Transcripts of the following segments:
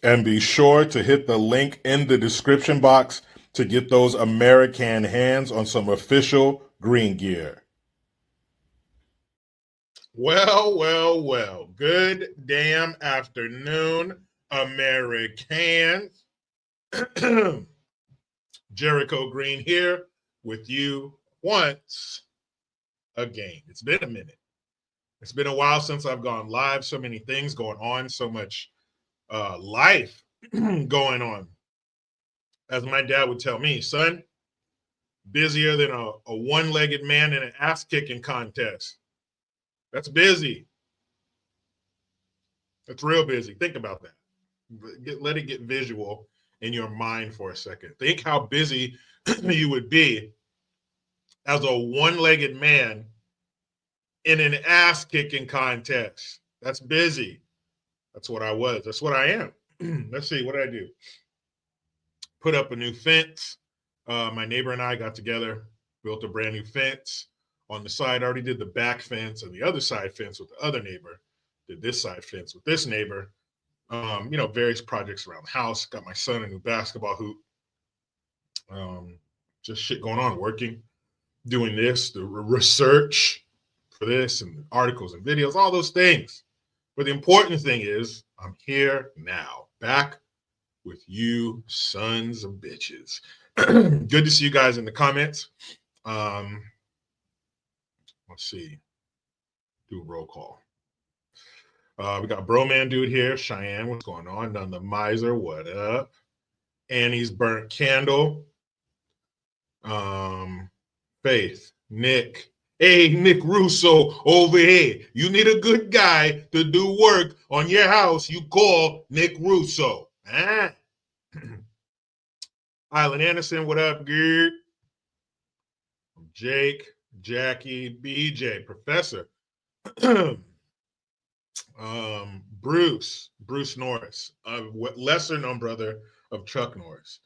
And be sure to hit the link in the description box to get those American hands on some official green gear. Well, well, well. Good damn afternoon, Americans. Jericho Green here with you once again. It's been a minute. It's been a while since I've gone live. So many things going on, so much life going on. As my dad would tell me, son, busier than a one-legged man in an ass-kicking contest. That's busy. That's real busy. Think about that. Let it get visual in your mind for a second. Think how busy you would be as a one-legged man in an ass-kicking contest. That's busy. That's what I was. That's what I am. Let's see, what did I do? Put up a new fence. My neighbor and I got together, built a brand new fence. On the side, I already did the back fence and the other side fence with the other neighbor. Did this side fence with this neighbor. Various projects around the house. Got my son a new basketball hoop. Just shit going on, working, doing this, the research for this, and articles and videos, all those things. But the important thing is, I'm here now, back with you sons of bitches. Good to see you guys in the comments. Let's see. Do a roll call. We got Broman Dude here. Cheyenne, what's going on? None the Miser, what up? Annie's Burnt Candle. Faith, Nick. Hey, Nick Russo over here. You need a good guy to do work on your house. You call Nick Russo. Ah. Island Anderson, what up, Gert? Jake, Jackie, BJ, Professor. Bruce Norris, lesser known brother of Chuck Norris.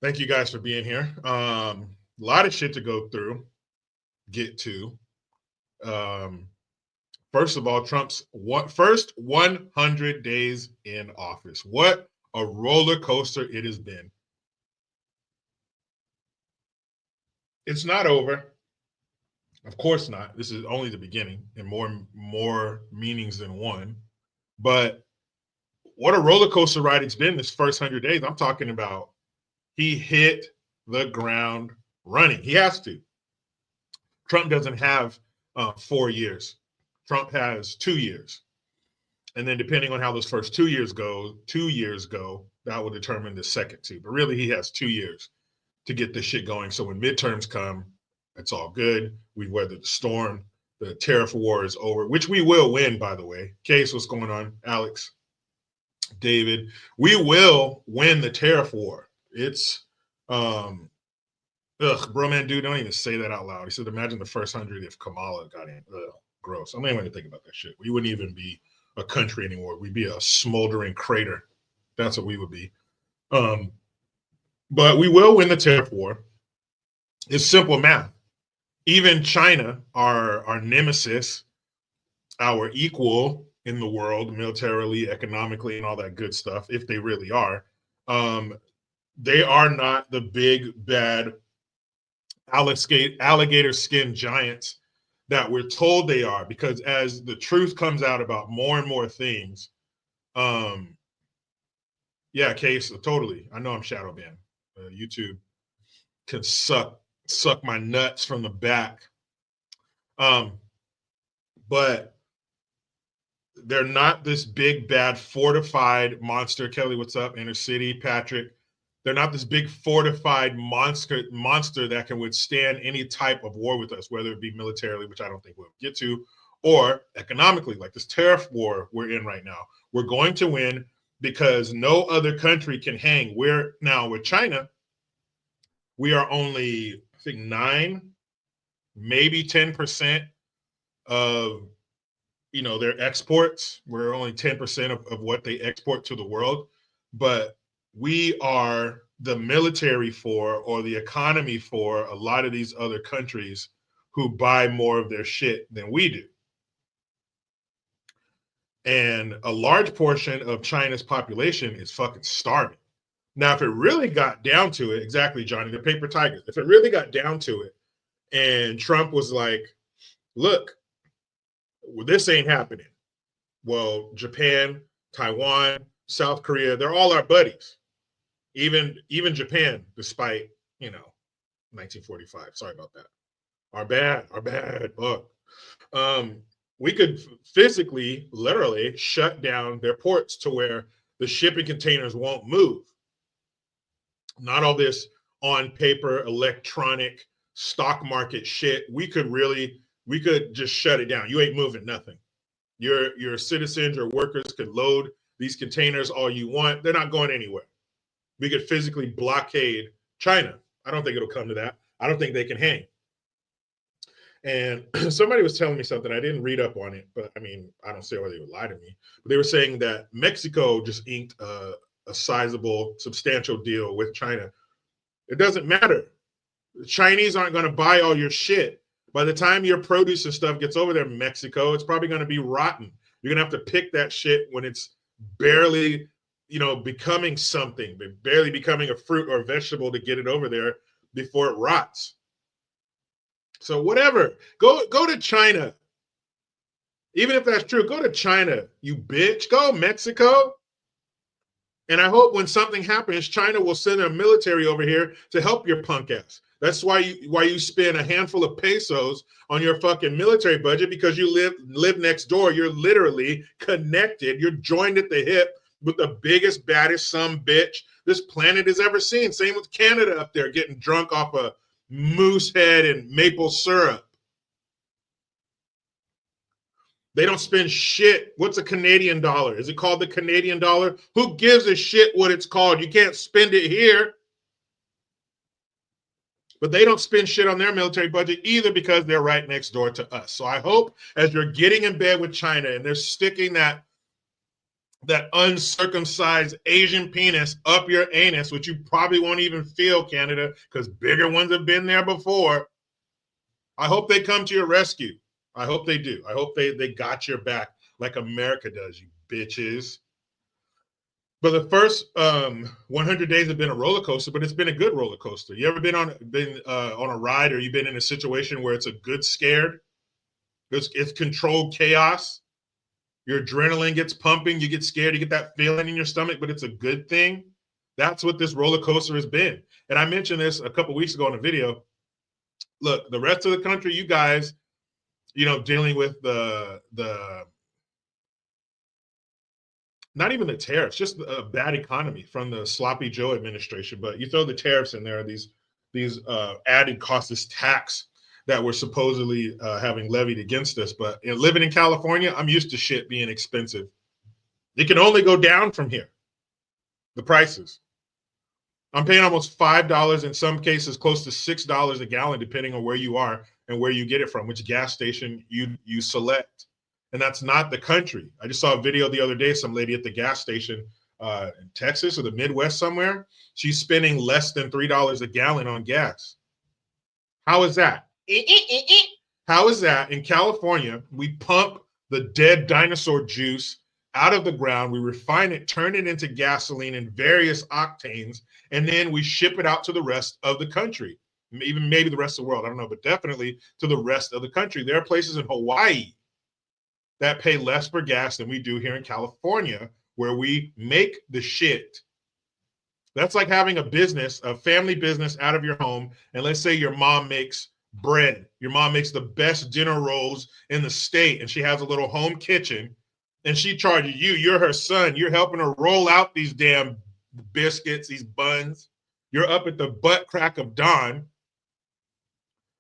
Thank you guys for being here. A lot of shit to go through, get to. First of all, Trump's first 100 days in office. What a roller coaster it has been. It's not over. Of course not. This is only the beginning, and more meanings than one. But what a roller coaster ride it's been this first 100 days. I'm talking about he hit the ground running. He has to. Trump doesn't have 4 years. Trump has 2 years. And then depending on how those first 2 years go, that will determine the second two. But really, he has 2 years to get this shit going. So when midterms come, it's all good. We weathered the storm. The tariff war is over, which we will win, by the way. Case, what's going on? Alex, David, we will win the tariff war. It's, bro, man, dude, don't even say that out loud. He said, imagine the first 100 if Kamala got in. Gross. I'm not even going to think about that shit. We wouldn't even be a country anymore. We'd be a smoldering crater. That's what we would be. But we will win the tariff war. It's simple math. Even China, our nemesis, our equal in the world, militarily, economically, and all that good stuff, if they really are, they are not the big, bad alligator skin giants that we're told they are. Because as the truth comes out about more and more things, yeah, Case, totally. I know I'm shadow banned. YouTube can suck my nuts from the back. But they're not this big, bad, fortified monster. Kelly, what's up? Inner City, Patrick. They're not this big, fortified monster that can withstand any type of war with us, whether it be militarily, which I don't think we'll get to, or economically, like this tariff war we're in right now. We're going to win because no other country can hang. We're now with China. We are only, I think, 9, maybe 10% of their exports. We're only 10% of what they export to the world, but we are the military for, or the economy for, a lot of these other countries who buy more of their shit than we do. And a large portion of China's population is fucking starving. Now, if it really got down to it, exactly, Johnny, the paper tigers, if it really got down to it and Trump was like, look, well, this ain't happening. Well, Japan, Taiwan, South Korea, they're all our buddies. Even Japan, despite, 1945. Sorry about that. Our bad book. Um, we could physically, literally shut down their ports to where the shipping containers won't move. Not all this on paper, electronic, stock market shit. We could just shut it down. You ain't moving nothing. Your citizens or workers could load these containers all you want. They're not going anywhere. We could physically blockade China. I don't think it'll come to that. I don't think they can hang. And somebody was telling me something. I didn't read up on it, but I mean, I don't say whether they would lie to me. But they were saying that Mexico just inked a sizable, substantial deal with China. It doesn't matter. The Chinese aren't going to buy all your shit. By the time your produce and stuff gets over there in Mexico, it's probably going to be rotten. You're going to have to pick that shit when it's barely, becoming something, barely becoming a fruit or a vegetable to get it over there before it rots. So whatever, go to China. Even if that's true, go to China, you bitch. Go Mexico. And I hope when something happens, China will send their military over here to help your punk ass. That's why you spend a handful of pesos on your fucking military budget, because you live next door. You're literally connected. You're joined at the hip with the biggest, baddest some bitch this planet has ever seen. Same with Canada up there, getting drunk off a moose head and maple syrup. They don't spend shit. What's a Canadian dollar? Is it called the Canadian dollar? Who gives a shit what it's called? You can't spend it here. But they don't spend shit on their military budget either, because they're right next door to us. So I hope as you're getting in bed with China and they're sticking that uncircumcised Asian penis up your anus, which you probably won't even feel, Canada, because bigger ones have been there before. I hope they come to your rescue. I hope they do. I hope they got your back like America does, you bitches. But the first 100 days have been a roller coaster, but it's been a good roller coaster. You ever been on a ride, or you've been in a situation where it's a good scared? It's controlled chaos. Your adrenaline gets pumping. You get scared. You get that feeling in your stomach, but it's a good thing. That's what this roller coaster has been. And I mentioned this a couple weeks ago in a video. Look, the rest of the country, you guys, dealing with the not even the tariffs, just a bad economy from the sloppy Joe administration. But you throw the tariffs in there, these added costs, this tax that we're supposedly having levied against us. But living in California, I'm used to shit being expensive. It can only go down from here. The prices. I'm paying almost $5, in some cases close to $6 a gallon, depending on where you are and where you get it from, which gas station you select. And that's not the country. I just saw a video the other day, some lady at the gas station in Texas or the Midwest somewhere. She's spending less than $3 a gallon on gas. How is that? How is that? In California, we pump the dead dinosaur juice out of the ground, we refine it, turn it into gasoline in various octanes, and then we ship it out to the rest of the country. Even maybe the rest of the world, I don't know, but definitely to the rest of the country. There are places in Hawaii that pay less for gas than we do here in California, where we make the shit. That's like having a business, a family business out of your home. And let's say your mom makes bread. Your mom makes the best dinner rolls in the state, and she has a little home kitchen, and she charges you. You're her son. You're helping her roll out these damn biscuits, these buns. You're up at the butt crack of dawn.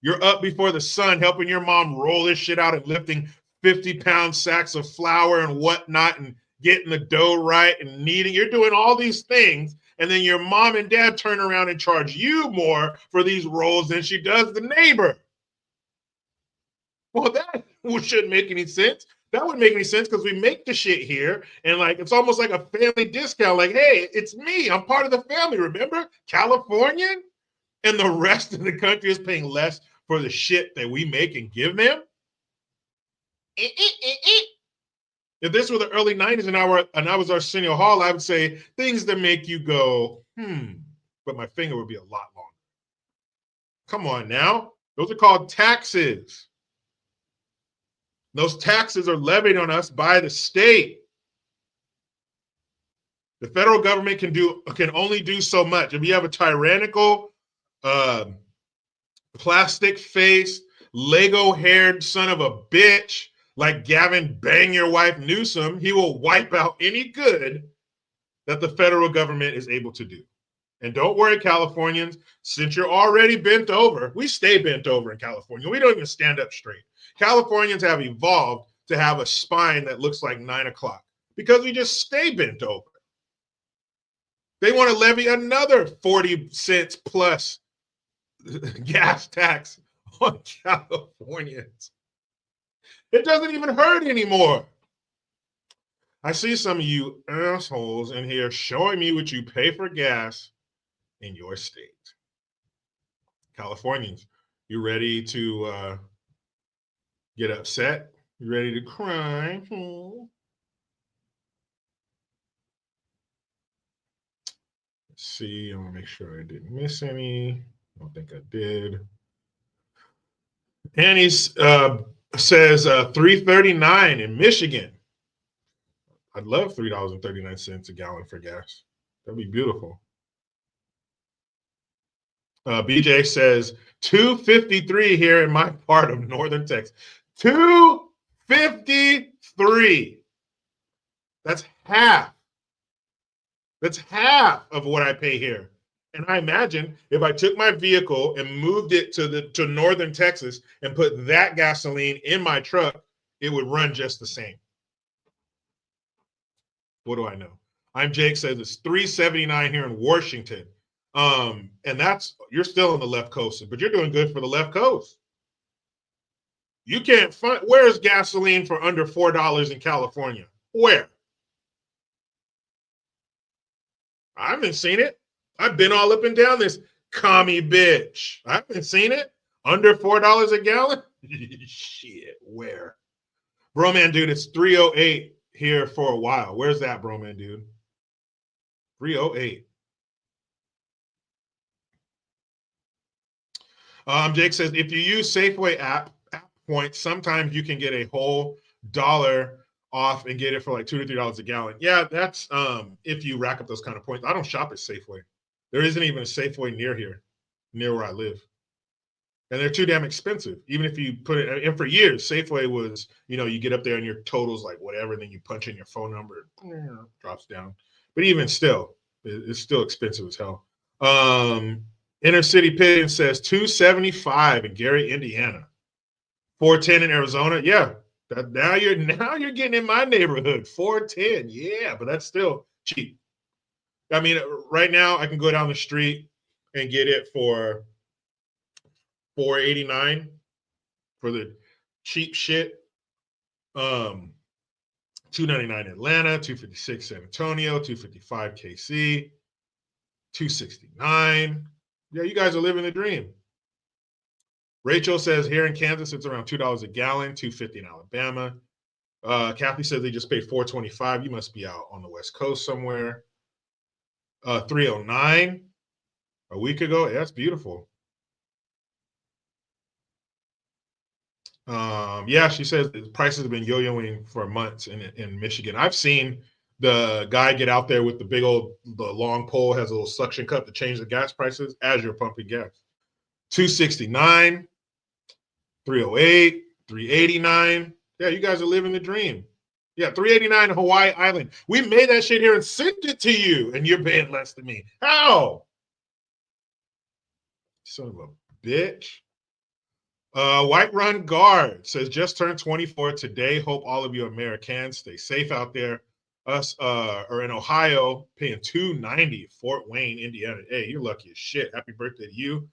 You're up before the sun helping your mom roll this shit out and lifting 50-pound sacks of flour and whatnot and getting the dough right and kneading. You're doing all these things. And then your mom and dad turn around and charge you more for these rolls than she does the neighbor. Well, that shouldn't make any sense. That wouldn't make any sense because we make the shit here. And like, it's almost like a family discount. Like, hey, it's me. I'm part of the family. Remember? Californian? And the rest of the country is paying less for the shit that we make and give them? If this were the early 90s and I was Arsenio Hall, I would say things that make you go, but my finger would be a lot longer. Come on now. Those are called taxes. Those taxes are levied on us by the state. The federal government can only do so much. If you have a tyrannical, plastic faced, Lego haired son of a bitch like Gavin Bang Your Wife Newsom, he will wipe out any good that the federal government is able to do. And don't worry, Californians, since you're already bent over, we stay bent over in California. We don't even stand up straight. Californians have evolved to have a spine that looks like 9 o'clock because we just stay bent over. They want to levy another 40 cents plus gas tax on Californians. It doesn't even hurt anymore. I see some of you assholes in here showing me what you pay for gas in your state. Californians, you ready to get upset? You ready to cry? Let's see, I want to make sure I didn't miss any. I don't think I did. Annie says $3.39 in Michigan. I'd love $3.39 a gallon for gas. That'd be beautiful. BJ says $2.53 here in my part of northern Texas. $2.53. That's half. That's half of what I pay here. And I imagine if I took my vehicle and moved it to northern Texas and put that gasoline in my truck, it would run just the same. What do I know? I'm Jake says it's $3.79 here in Washington. And that's, you're still on the left coast, but you're doing good for the left coast. You can't find, where's gasoline for under $4 in California? Where? I haven't seen it. I've been all up and down this commie bitch. I haven't seen it. Under $4 a gallon? Shit, where? Broman dude, it's 308 here for a while. Where's that, Broman dude? 308. Jake says, if you use Safeway app points, sometimes you can get a whole $1 off and get it for like $2 to $3 a gallon. Yeah, that's if you rack up those kind of points. I don't shop at Safeway. There isn't even a Safeway near here, near where I live. And they're too damn expensive. Even if you put it, and for years, Safeway was, you get up there and your total's like whatever, and then you punch in your phone number, it drops down. But even still, it's still expensive as hell. Inner City Pigeon says $2.75 in Gary, Indiana. $4.10 in Arizona. Yeah. Now you're getting in my neighborhood. $4.10. Yeah, but that's still cheap. I mean, right now I can go down the street and get it for $4.89 for the cheap shit. $2.99 Atlanta, $2.56 San Antonio, $2.55 KC, $2.69. Yeah, you guys are living the dream. Rachel says here in Kansas it's around $2 a gallon, $2.50 in Alabama. Kathy says they just paid $4.25. You must be out on the West Coast somewhere. $3.09 a week ago. Yeah, that's beautiful. Yeah, she says the prices have been yo-yoing for months in Michigan. I've seen the guy get out there with the long pole, has a little suction cup to change the gas prices as you're pumping gas. $2.69, $3.08, $3.89. Yeah, you guys are living the dream. Yeah, $3.89 Hawaii Island. We made that shit here and sent it to you, and you're paying less than me. How? Son of a bitch. White Run Guard says just turned 24 today. Hope all of you Americans stay safe out there. Us are in Ohio paying $2.90, Fort Wayne, Indiana. Hey, you're lucky as shit. Happy birthday to you.